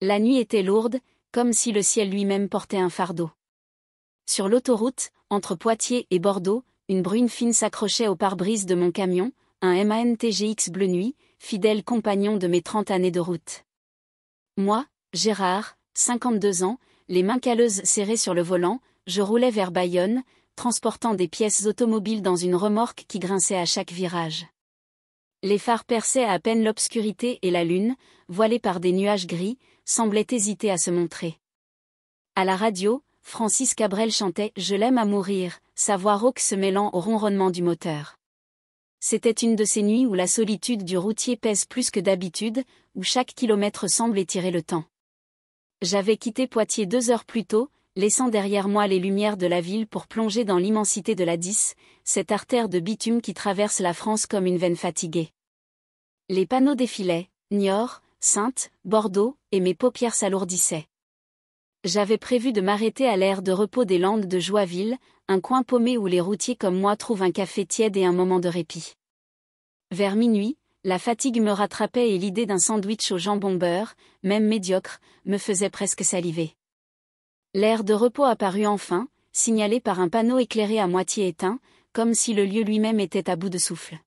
La nuit était lourde, comme si le ciel lui-même portait un fardeau. Sur l'autoroute, entre Poitiers et Bordeaux, une brune fine s'accrochait au pare-brise de mon camion, un MAN TGX bleu nuit, fidèle compagnon de mes 30 années de route. Moi, Gérard, 52 ans, les mains calleuses serrées sur le volant, je roulais vers Bayonne, transportant des pièces automobiles dans une remorque qui grinçait à chaque virage. Les phares perçaient à peine l'obscurité et la lune, voilée par des nuages gris, semblait hésiter à se montrer. À la radio, Francis Cabrel chantait « Je l'aime à mourir », sa voix rauque se mêlant au ronronnement du moteur. C'était une de ces nuits où la solitude du routier pèse plus que d'habitude, où chaque kilomètre semble étirer le temps. J'avais quitté Poitiers 2 heures plus tôt, laissant derrière moi les lumières de la ville pour plonger dans l'immensité de la 10, cette artère de bitume qui traverse la France comme une veine fatiguée. Les panneaux défilaient, Niort, Saintes, Bordeaux, et mes paupières s'alourdissaient. J'avais prévu de m'arrêter à l'aire de repos des Landes de Joinville, un coin paumé où les routiers comme moi trouvent un café tiède et un moment de répit. Vers minuit, la fatigue me rattrapait et l'idée d'un sandwich au jambon beurre, même médiocre, me faisait presque saliver. L'aire de repos apparut enfin, signalé par un panneau éclairé à moitié éteint, comme si le lieu lui-même était à bout de souffle.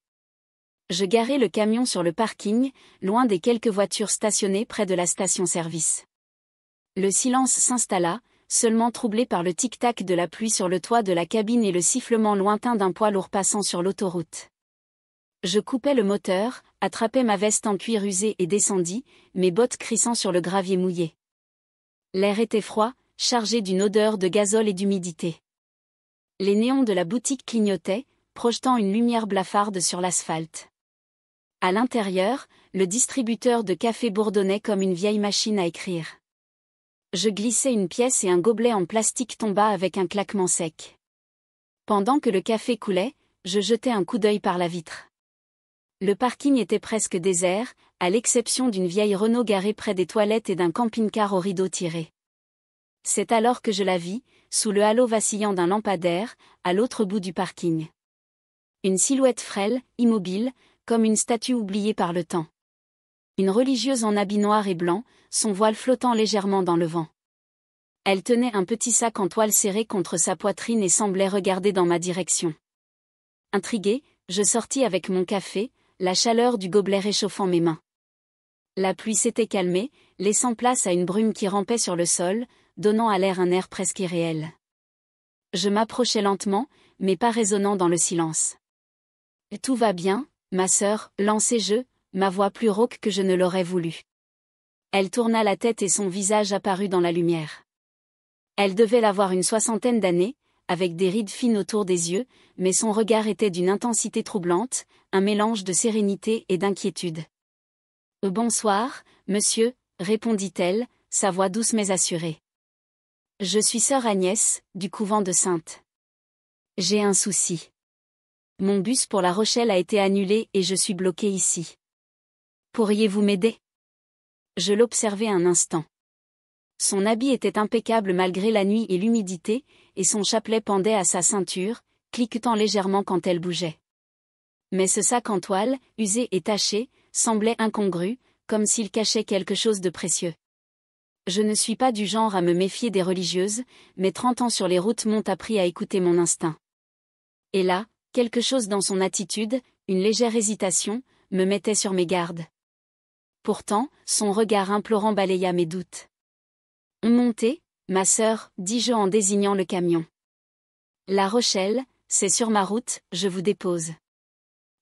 Je garai le camion sur le parking, loin des quelques voitures stationnées près de la station-service. Le silence s'installa, seulement troublé par le tic-tac de la pluie sur le toit de la cabine et le sifflement lointain d'un poids lourd passant sur l'autoroute. Je coupais le moteur, attrapais ma veste en cuir usé et descendis, mes bottes crissant sur le gravier mouillé. L'air était froid, chargé d'une odeur de gazole et d'humidité. Les néons de la boutique clignotaient, projetant une lumière blafarde sur l'asphalte. À l'intérieur, le distributeur de café bourdonnait comme une vieille machine à écrire. Je glissai une pièce et un gobelet en plastique tomba avec un claquement sec. Pendant que le café coulait, je jetai un coup d'œil par la vitre. Le parking était presque désert, à l'exception d'une vieille Renault garée près des toilettes et d'un camping-car au rideau tiré. C'est alors que je la vis, sous le halo vacillant d'un lampadaire, à l'autre bout du parking. Une silhouette frêle, immobile, comme une statue oubliée par le temps. Une religieuse en habit noir et blanc, son voile flottant légèrement dans le vent. Elle tenait un petit sac en toile serré contre sa poitrine et semblait regarder dans ma direction. Intrigué, je sortis avec mon café, la chaleur du gobelet réchauffant mes mains. La pluie s'était calmée, laissant place à une brume qui rampait sur le sol, donnant à l'air un air presque irréel. Je m'approchai lentement, mais pas résonnant dans le silence. « Tout va bien, ma sœur » lançai-je, ma voix plus rauque que je ne l'aurais voulu. Elle tourna la tête et son visage apparut dans la lumière. Elle devait avoir une 60aine d'années, avec des rides fines autour des yeux, mais son regard était d'une intensité troublante, un mélange de sérénité et d'inquiétude. « Bonsoir, monsieur » répondit-elle, sa voix douce mais assurée. « Je suis sœur Agnès, du couvent de Saintes. J'ai un souci. Mon bus pour La Rochelle a été annulé et je suis bloquée ici. Pourriez-vous m'aider » Je l'observai un instant. Son habit était impeccable malgré la nuit et l'humidité, et son chapelet pendait à sa ceinture, cliquetant légèrement quand elle bougeait. Mais ce sac en toile, usé et taché, semblait incongru, comme s'il cachait quelque chose de précieux. Je ne suis pas du genre à me méfier des religieuses, mais 30 ans sur les routes m'ont appris à écouter mon instinct. Et là, quelque chose dans son attitude, une légère hésitation, me mettait sur mes gardes. Pourtant, son regard implorant balaya mes doutes. « Montez, ma sœur » dis-je en désignant le camion. « La Rochelle, c'est sur ma route, je vous dépose. »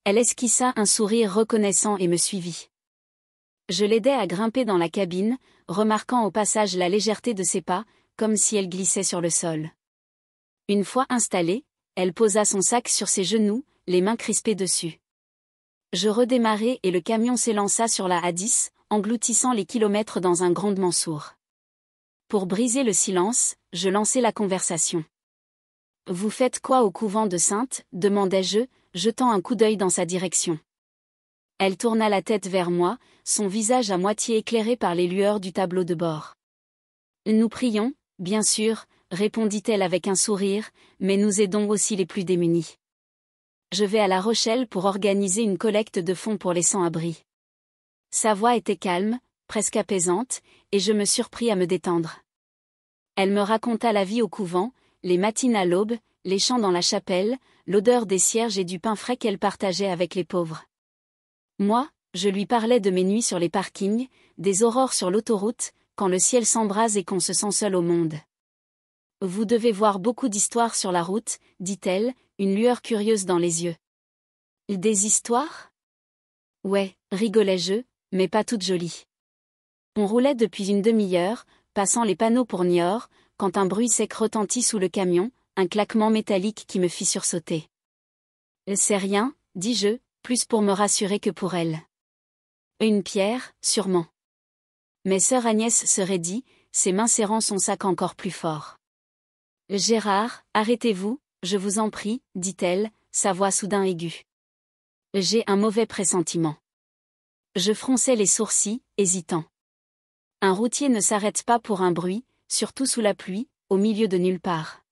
Elle esquissa un sourire reconnaissant et me suivit. Je l'aidai à grimper dans la cabine, remarquant au passage la légèreté de ses pas, comme si elle glissait sur le sol. Une fois installée, elle posa son sac sur ses genoux, les mains crispées dessus. Je redémarrai et le camion s'élança sur la A10, engloutissant les kilomètres dans un grondement sourd. Pour briser le silence, je lançai la conversation. « Vous faites quoi au couvent de Saintes » demandai-je, jetant un coup d'œil dans sa direction. Elle tourna la tête vers moi, son visage à moitié éclairé par les lueurs du tableau de bord. « Nous prions, bien sûr » répondit-elle avec un sourire, « mais nous aidons aussi les plus démunis. Je vais à La Rochelle pour organiser une collecte de fonds pour les sans-abri. » Sa voix était calme, presque apaisante, et je me surpris à me détendre. Elle me raconta la vie au couvent, les matines à l'aube, les chants dans la chapelle, l'odeur des cierges et du pain frais qu'elle partageait avec les pauvres. Moi, je lui parlais de mes nuits sur les parkings, des aurores sur l'autoroute, quand le ciel s'embrase et qu'on se sent seul au monde. Vous devez voir beaucoup d'histoires sur la route, dit-elle, une lueur curieuse dans les yeux. Des histoires ? Ouais, rigolais-je, mais pas toutes jolies. On roulait depuis une demi-heure, passant les panneaux pour Niort, quand un bruit sec retentit sous le camion, un claquement métallique qui me fit sursauter. C'est rien, dis-je, plus pour me rassurer que pour elle. Une pierre, sûrement. Mais sœur Agnès se raidit, ses mains serrant son sac encore plus fort. Gérard, arrêtez-vous, je vous en prie, dit-elle, sa voix soudain aiguë. J'ai un mauvais pressentiment. Je fronçai les sourcils, hésitant. Un routier ne s'arrête pas pour un bruit, surtout sous la pluie, au milieu de nulle part.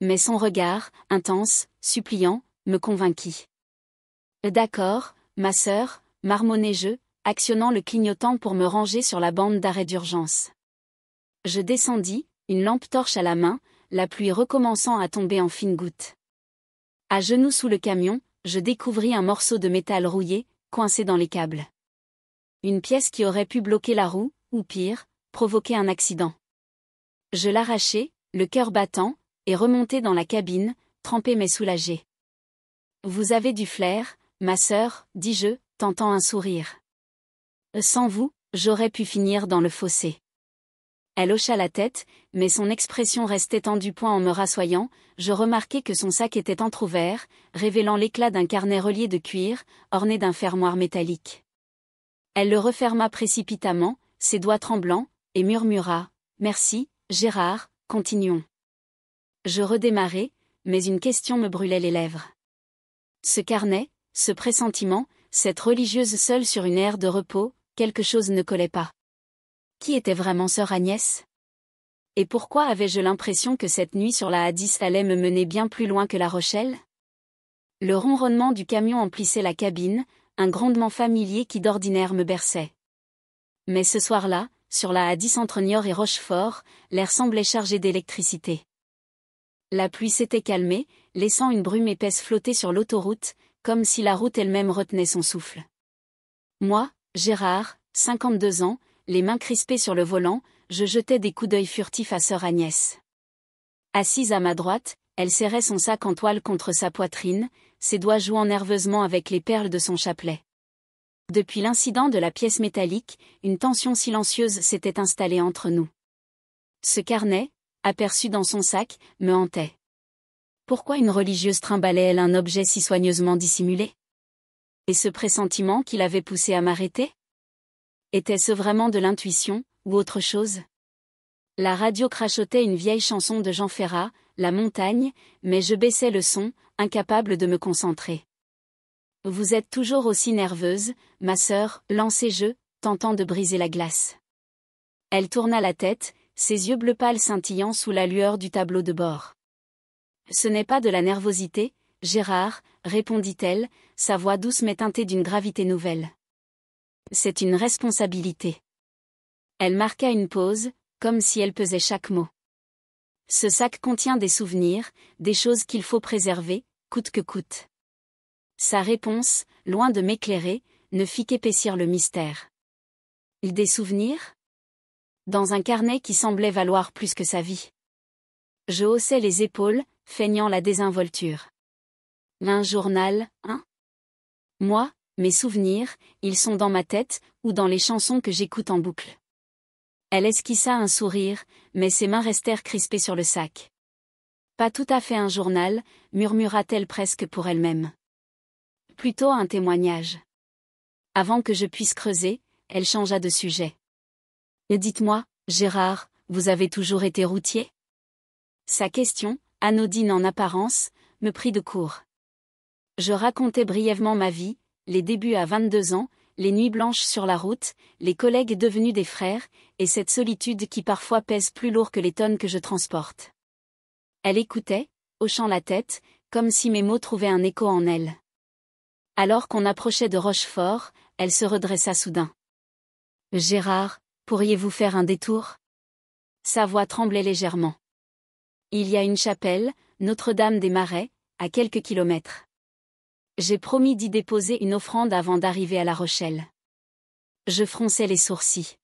Mais son regard, intense, suppliant, me convainquit. D'accord, ma sœur, marmonnai-je, actionnant le clignotant pour me ranger sur la bande d'arrêt d'urgence. Je descendis, une lampe torche à la main, la pluie recommençant à tomber en fines gouttes. À genoux sous le camion, je découvris un morceau de métal rouillé, coincé dans les câbles. Une pièce qui aurait pu bloquer la roue, ou pire, provoquer un accident. Je l'arrachai, le cœur battant, et remontai dans la cabine, trempé mais soulagé. Vous avez du flair, ma sœur, dis-je, tentant un sourire. Sans vous, j'aurais pu finir dans le fossé. Elle hocha la tête, mais son expression restait tendue point en me rassoyant, je remarquai que son sac était entr'ouvert, révélant l'éclat d'un carnet relié de cuir, orné d'un fermoir métallique. Elle le referma précipitamment, ses doigts tremblants, et murmura « Merci, Gérard, continuons. » Je redémarrai, mais une question me brûlait les lèvres. Ce carnet, ce pressentiment, cette religieuse seule sur une aire de repos, quelque chose ne collait pas. Qui était vraiment sœur Agnès ? Et pourquoi avais-je l'impression que cette nuit sur la A10 allait me mener bien plus loin que La Rochelle ? Le ronronnement du camion emplissait la cabine, un grondement familier qui d'ordinaire me berçait. Mais ce soir-là, sur la A10 entre Niort et Rochefort, l'air semblait chargé d'électricité. La pluie s'était calmée, laissant une brume épaisse flotter sur l'autoroute, comme si la route elle-même retenait son souffle. Moi, Gérard, 52 ans, les mains crispées sur le volant, je jetais des coups d'œil furtifs à sœur Agnès. Assise à ma droite, elle serrait son sac en toile contre sa poitrine, ses doigts jouant nerveusement avec les perles de son chapelet. Depuis l'incident de la pièce métallique, une tension silencieuse s'était installée entre nous. Ce carnet, aperçu dans son sac, me hantait. Pourquoi une religieuse trimbalait-elle un objet si soigneusement dissimulé ? Et ce pressentiment qui l'avait poussé à m'arrêter ? Était-ce vraiment de l'intuition, ou autre chose ? La radio crachotait une vieille chanson de Jean Ferrat, La montagne, mais je baissais le son, incapable de me concentrer. Vous êtes toujours aussi nerveuse, ma sœur, lançai-je, tentant de briser la glace. Elle tourna la tête, ses yeux bleu pâle scintillant sous la lueur du tableau de bord. Ce n'est pas de la nervosité, Gérard, répondit-elle, sa voix douce mais teintée d'une gravité nouvelle. C'est une responsabilité. Elle marqua une pause, comme si elle pesait chaque mot. Ce sac contient des souvenirs, des choses qu'il faut préserver, coûte que coûte. Sa réponse, loin de m'éclairer, ne fit qu'épaissir le mystère. Des souvenirs ? Dans un carnet qui semblait valoir plus que sa vie. Je haussai les épaules, feignant la désinvolture. Un journal, hein ? Moi, mes souvenirs, ils sont dans ma tête, ou dans les chansons que j'écoute en boucle. Elle esquissa un sourire, mais ses mains restèrent crispées sur le sac. Pas tout à fait un journal, murmura-t-elle presque pour elle-même. Plutôt un témoignage. Avant que je puisse creuser, elle changea de sujet. Et dites-moi, Gérard, vous avez toujours été routier ? Sa question, anodine en apparence, me prit de court. Je racontai brièvement ma vie, les débuts à 22 ans, les nuits blanches sur la route, les collègues devenus des frères, et cette solitude qui parfois pèse plus lourd que les tonnes que je transporte. Elle écoutait, hochant la tête, comme si mes mots trouvaient un écho en elle. Alors qu'on approchait de Rochefort, elle se redressa soudain. Gérard, pourriez-vous faire un détour? Sa voix tremblait légèrement. Il y a une chapelle, Notre-Dame des Marais, à quelques kilomètres. J'ai promis d'y déposer une offrande avant d'arriver à La Rochelle. Je fronçais les sourcils.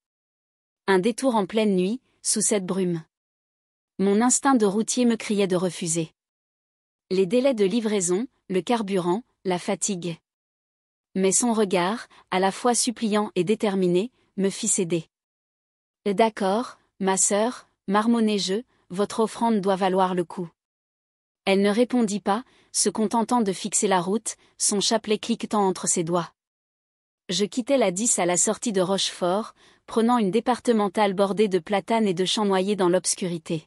Un détour en pleine nuit, sous cette brume. Mon instinct de routier me criait de refuser. Les délais de livraison, le carburant, la fatigue. Mais son regard, à la fois suppliant et déterminé, me fit céder. D'accord, ma sœur, marmonnai-je, votre offrande doit valoir le coup. Elle ne répondit pas, se contentant de fixer la route, son chapelet cliquetant entre ses doigts. Je quittai la 10 à la sortie de Rochefort, prenant une départementale bordée de platanes et de champs noyés dans l'obscurité.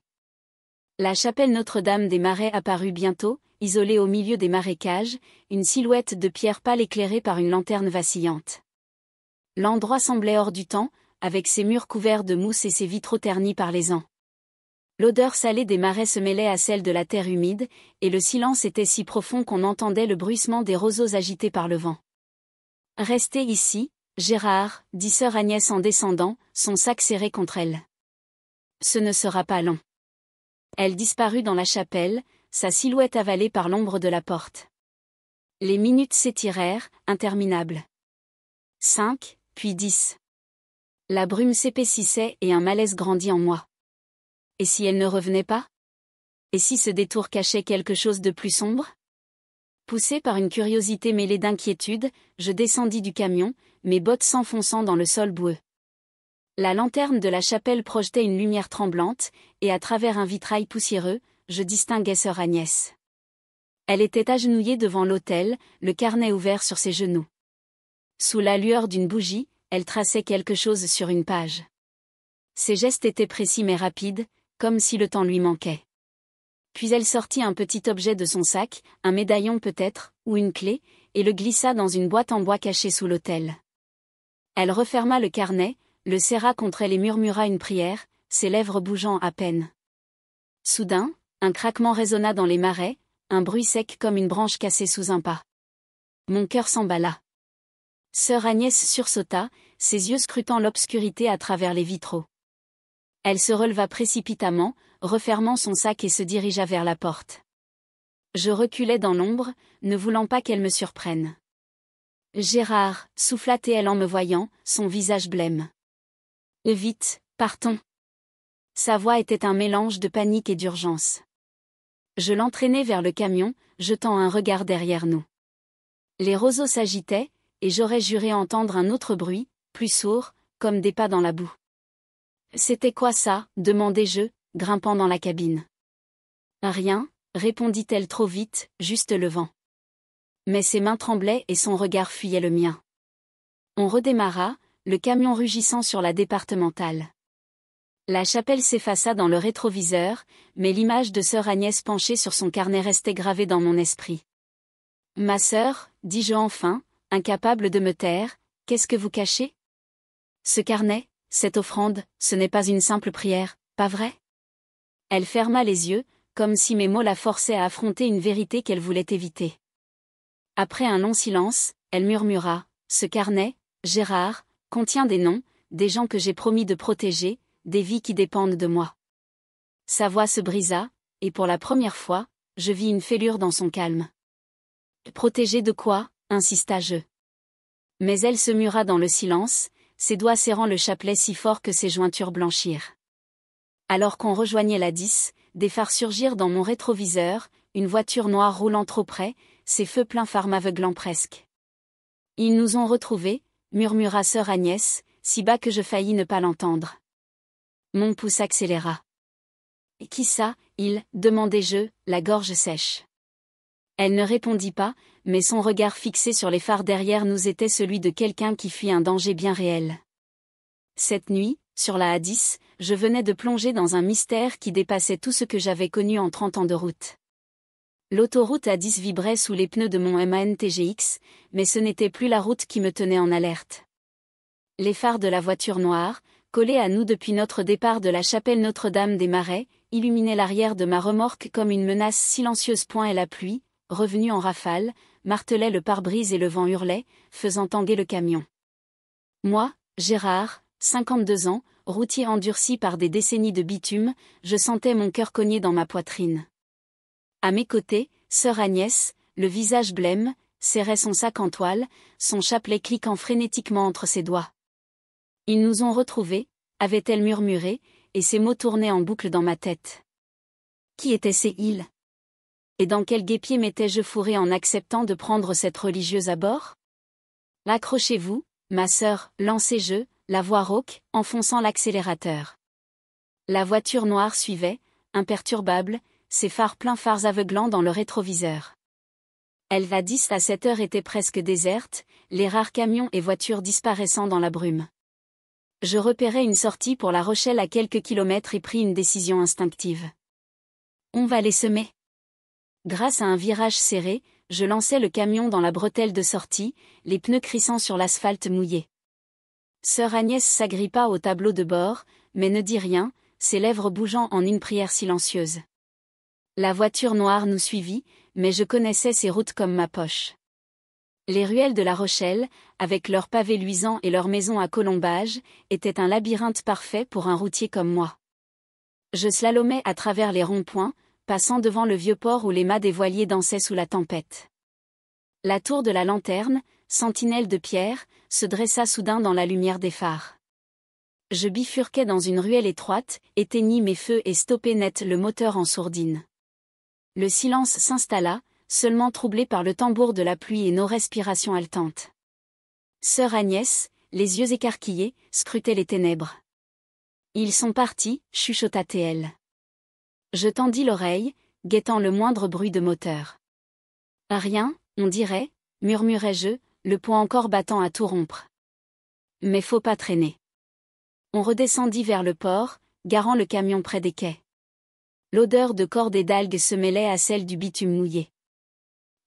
La chapelle Notre-Dame des Marais apparut bientôt, isolée au milieu des marécages, une silhouette de pierre pâle éclairée par une lanterne vacillante. L'endroit semblait hors du temps, avec ses murs couverts de mousse et ses vitraux ternis par les ans. L'odeur salée des marais se mêlait à celle de la terre humide, et le silence était si profond qu'on entendait le bruissement des roseaux agités par le vent. « Restez ici, Gérard, dit sœur Agnès en descendant, son sac serré contre elle. Ce ne sera pas long. » Elle disparut dans la chapelle, sa silhouette avalée par l'ombre de la porte. Les minutes s'étirèrent, interminables. 5, puis 10. La brume s'épaississait et un malaise grandit en moi. Et si elle ne revenait pas? Et si ce détour cachait quelque chose de plus sombre? Poussé par une curiosité mêlée d'inquiétude, je descendis du camion, mes bottes s'enfonçant dans le sol boueux. La lanterne de la chapelle projetait une lumière tremblante, et à travers un vitrail poussiéreux, je distinguai sœur Agnès. Elle était agenouillée devant l'autel, le carnet ouvert sur ses genoux. Sous la lueur d'une bougie, elle traçait quelque chose sur une page. Ses gestes étaient précis mais rapides, comme si le temps lui manquait. Puis elle sortit un petit objet de son sac, un médaillon peut-être, ou une clé, et le glissa dans une boîte en bois cachée sous l'autel. Elle referma le carnet, le serra contre elle et murmura une prière, ses lèvres bougeant à peine. Soudain, un craquement résonna dans les marais, un bruit sec comme une branche cassée sous un pas. Mon cœur s'emballa. Sœur Agnès sursauta, ses yeux scrutant l'obscurité à travers les vitraux. Elle se releva précipitamment, refermant son sac et se dirigea vers la porte. Je reculai dans l'ombre, ne voulant pas qu'elle me surprenne. « Gérard » souffla-t-elle en me voyant, son visage blême. « Vite, partons !» Sa voix était un mélange de panique et d'urgence. Je l'entraînai vers le camion, jetant un regard derrière nous. Les roseaux s'agitaient, et j'aurais juré entendre un autre bruit, plus sourd, comme des pas dans la boue. « C'était quoi ça ?» demandai-je, grimpant dans la cabine. « Rien », répondit-elle trop vite, juste le vent. Mais ses mains tremblaient et son regard fuyait le mien. On redémarra, le camion rugissant sur la départementale. La chapelle s'effaça dans le rétroviseur, mais l'image de sœur Agnès penchée sur son carnet restait gravée dans mon esprit. « Ma sœur, dis-je enfin, incapable de me taire, qu'est-ce que vous cachez? Ce carnet, cette offrande, ce n'est pas une simple prière, pas vrai? » Elle ferma les yeux, comme si mes mots la forçaient à affronter une vérité qu'elle voulait éviter. Après un long silence, elle murmura, « Ce carnet, Gérard, contient des noms, des gens que j'ai promis de protéger, des vies qui dépendent de moi. » Sa voix se brisa, et pour la première fois, je vis une fêlure dans son calme. « Protéger de quoi ?» insista-je. Mais elle se mura dans le silence, ses doigts serrant le chapelet si fort que ses jointures blanchirent. Alors qu'on rejoignait la 10, des phares surgirent dans mon rétroviseur, une voiture noire roulant trop près, ses feux pleins phares m'aveuglant presque. « Ils nous ont retrouvés » murmura sœur Agnès, si bas que je faillis ne pas l'entendre. Mon pouls s'accéléra. « Qui ça, il » demandai-je, la gorge sèche. Elle ne répondit pas, mais son regard fixé sur les phares derrière nous était celui de quelqu'un qui fuit un danger bien réel. Cette nuit, sur la A10, je venais de plonger dans un mystère qui dépassait tout ce que j'avais connu en 30 ans de route. L'autoroute A10 vibrait sous les pneus de mon MAN TGX, mais ce n'était plus la route qui me tenait en alerte. Les phares de la voiture noire, collés à nous depuis notre départ de la chapelle Notre-Dame des Marais, illuminaient l'arrière de ma remorque comme une menace silencieuse. Et la pluie, revenue en rafale, martelait le pare-brise et le vent hurlait, faisant tanguer le camion. Moi, Gérard, 52 ans, routier endurci par des décennies de bitume, je sentais mon cœur cogner dans ma poitrine. À mes côtés, sœur Agnès, le visage blême, serrait son sac en toile, son chapelet cliquant frénétiquement entre ses doigts. Ils nous ont retrouvés, avait-elle murmuré, et ses mots tournaient en boucle dans ma tête. Qui étaient ces îles? Et dans quel guêpier m'étais-je fourré en acceptant de prendre cette religieuse à bord? Accrochez-vous, ma sœur, lancai-je, la voix rauque, enfonçant l'accélérateur. La voiture noire suivait, imperturbable, ses phares pleins phares aveuglants dans le rétroviseur. Elle à 10 à 7 heures était presque déserte, les rares camions et voitures disparaissant dans la brume. Je repérais une sortie pour La Rochelle à quelques kilomètres et pris une décision instinctive. On va les semer. Grâce à un virage serré, je lançai le camion dans la bretelle de sortie, les pneus crissant sur l'asphalte mouillé. Sœur Agnès s'agrippa au tableau de bord, mais ne dit rien, ses lèvres bougeant en une prière silencieuse. La voiture noire nous suivit, mais je connaissais ces routes comme ma poche. Les ruelles de La Rochelle, avec leurs pavés luisants et leurs maisons à colombages, étaient un labyrinthe parfait pour un routier comme moi. Je slalomais à travers les ronds-points, passant devant le vieux port où les mâts des voiliers dansaient sous la tempête. La tour de la lanterne, sentinelle de pierre, se dressa soudain dans la lumière des phares. Je bifurquai dans une ruelle étroite, éteignis mes feux et stoppai net le moteur en sourdine. Le silence s'installa, seulement troublé par le tambour de la pluie et nos respirations haletantes. Sœur Agnès, les yeux écarquillés, scrutait les ténèbres. Ils sont partis, chuchota-t-elle. Je tendis l'oreille, guettant le moindre bruit de moteur. Rien, on dirait, murmurai-je, le poing encore battant à tout rompre. Mais faut pas traîner. On redescendit vers le port, garant le camion près des quais. L'odeur de cordes et d'algues se mêlait à celle du bitume mouillé.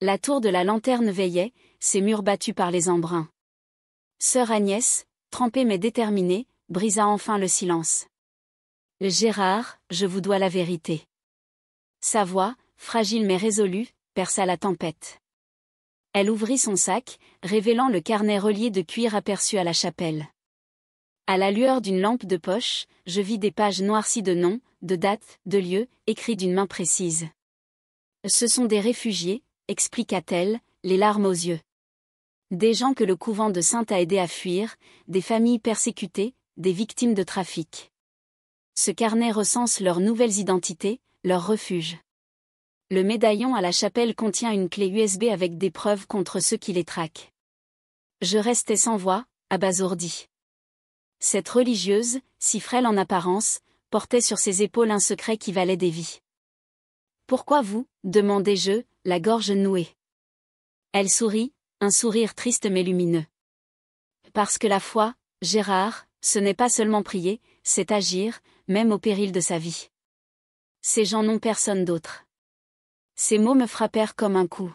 La tour de la lanterne veillait, ses murs battus par les embruns. Sœur Agnès, trempée mais déterminée, brisa enfin le silence. Gérard, je vous dois la vérité. Sa voix, fragile mais résolue, perça la tempête. Elle ouvrit son sac, révélant le carnet relié de cuir aperçu à la chapelle. À la lueur d'une lampe de poche, je vis des pages noircies de noms, de dates, de lieux, écrits d'une main précise. Ce sont des réfugiés, expliqua-t-elle, les larmes aux yeux. Des gens que le couvent de Sainte a aidés à fuir, des familles persécutées, des victimes de trafic. Ce carnet recense leurs nouvelles identités, leurs refuges. Le médaillon à la chapelle contient une clé USB avec des preuves contre ceux qui les traquent. Je restais sans voix, abasourdi. Cette religieuse, si frêle en apparence, portait sur ses épaules un secret qui valait des vies. Pourquoi vous, demandai-je, la gorge nouée. Elle sourit, un sourire triste mais lumineux. Parce que la foi, Gérard, ce n'est pas seulement prier, c'est agir, même au péril de sa vie. Ces gens n'ont personne d'autre. Ces mots me frappèrent comme un coup.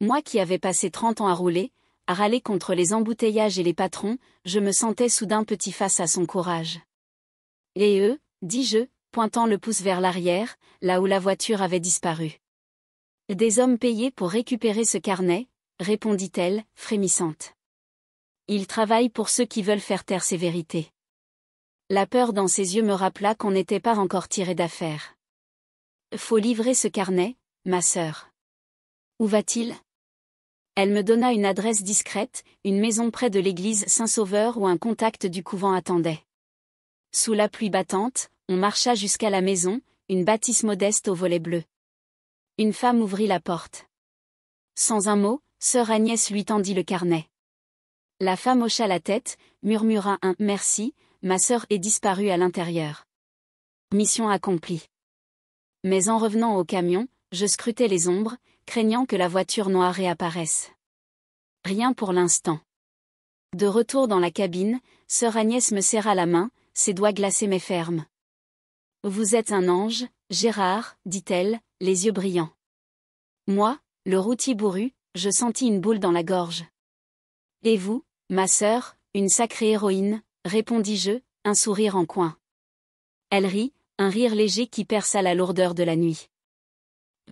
Moi qui avais passé 30 ans à rouler, à râler contre les embouteillages et les patrons, je me sentais soudain petit face à son courage. Et eux, dis-je, pointant le pouce vers l'arrière, là où la voiture avait disparu. Des hommes payés pour récupérer ce carnet, répondit-elle, frémissante. Ils travaillent pour ceux qui veulent faire taire ces vérités. La peur dans ses yeux me rappela qu'on n'était pas encore tiré d'affaire. Faut livrer ce carnet, ma sœur. Où va-t-il? Elle me donna une adresse discrète, une maison près de l'église Saint-Sauveur où un contact du couvent attendait. Sous la pluie battante, on marcha jusqu'à la maison, une bâtisse modeste aux volets bleus. Une femme ouvrit la porte. Sans un mot, sœur Agnès lui tendit le carnet. La femme hocha la tête, murmura un « merci », ma sœur est disparue à l'intérieur. Mission accomplie. Mais en revenant au camion, je scrutais les ombres, craignant que la voiture noire réapparaisse. Rien pour l'instant. De retour dans la cabine, sœur Agnès me serra la main, ses doigts glacés mais fermes. Vous êtes un ange, Gérard, dit-elle, les yeux brillants. Moi, le routier bourru, je sentis une boule dans la gorge. Et vous, ma sœur, une sacrée héroïne, répondis-je, un sourire en coin. Elle rit, un rire léger qui perça la lourdeur de la nuit.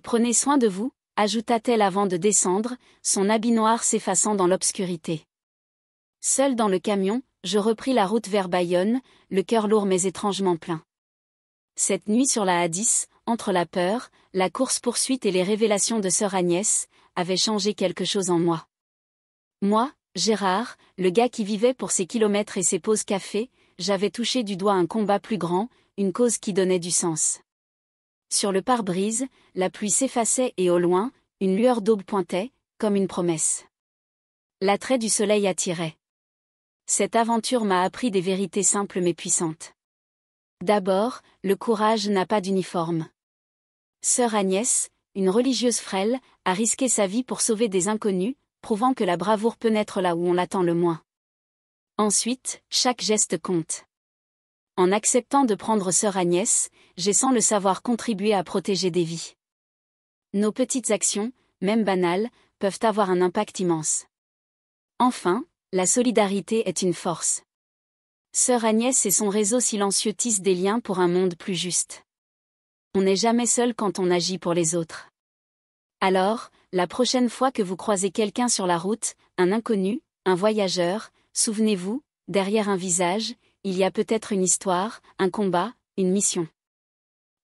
Prenez soin de vous, ajouta-t-elle avant de descendre, son habit noir s'effaçant dans l'obscurité. Seul dans le camion, je repris la route vers Bayonne, le cœur lourd mais étrangement plein. Cette nuit sur la A10, entre la peur, la course-poursuite et les révélations de sœur Agnès, avait changé quelque chose en moi. Moi, Gérard, le gars qui vivait pour ses kilomètres et ses pauses café, j'avais touché du doigt un combat plus grand, une cause qui donnait du sens. Sur le pare-brise, la pluie s'effaçait et au loin, une lueur d'aube pointait, comme une promesse. L'attrait du soleil attirait. Cette aventure m'a appris des vérités simples mais puissantes. D'abord, le courage n'a pas d'uniforme. Sœur Agnès, une religieuse frêle, a risqué sa vie pour sauver des inconnus, prouvant que la bravoure peut naître là où on l'attend le moins. Ensuite, chaque geste compte. En acceptant de prendre sœur Agnès, j'ai sans le savoir contribué à protéger des vies. Nos petites actions, même banales, peuvent avoir un impact immense. Enfin, la solidarité est une force. Sœur Agnès et son réseau silencieux tissent des liens pour un monde plus juste. On n'est jamais seul quand on agit pour les autres. Alors, la prochaine fois que vous croisez quelqu'un sur la route, un inconnu, un voyageur, souvenez-vous, derrière un visage, il y a peut-être une histoire, un combat, une mission.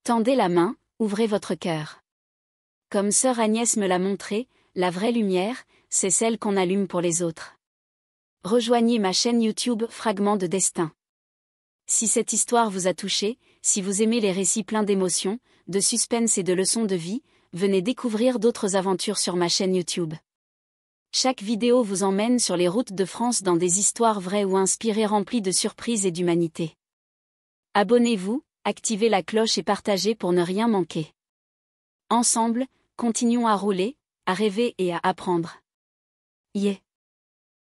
Tendez la main, ouvrez votre cœur. Comme sœur Agnès me l'a montré, la vraie lumière, c'est celle qu'on allume pour les autres. Rejoignez ma chaîne YouTube Fragments de Destin. Si cette histoire vous a touché, si vous aimez les récits pleins d'émotions, de suspense et de leçons de vie, venez découvrir d'autres aventures sur ma chaîne YouTube. Chaque vidéo vous emmène sur les routes de France dans des histoires vraies ou inspirées remplies de surprises et d'humanité. Abonnez-vous, activez la cloche et partagez pour ne rien manquer. Ensemble, continuons à rouler, à rêver et à apprendre. Yeah.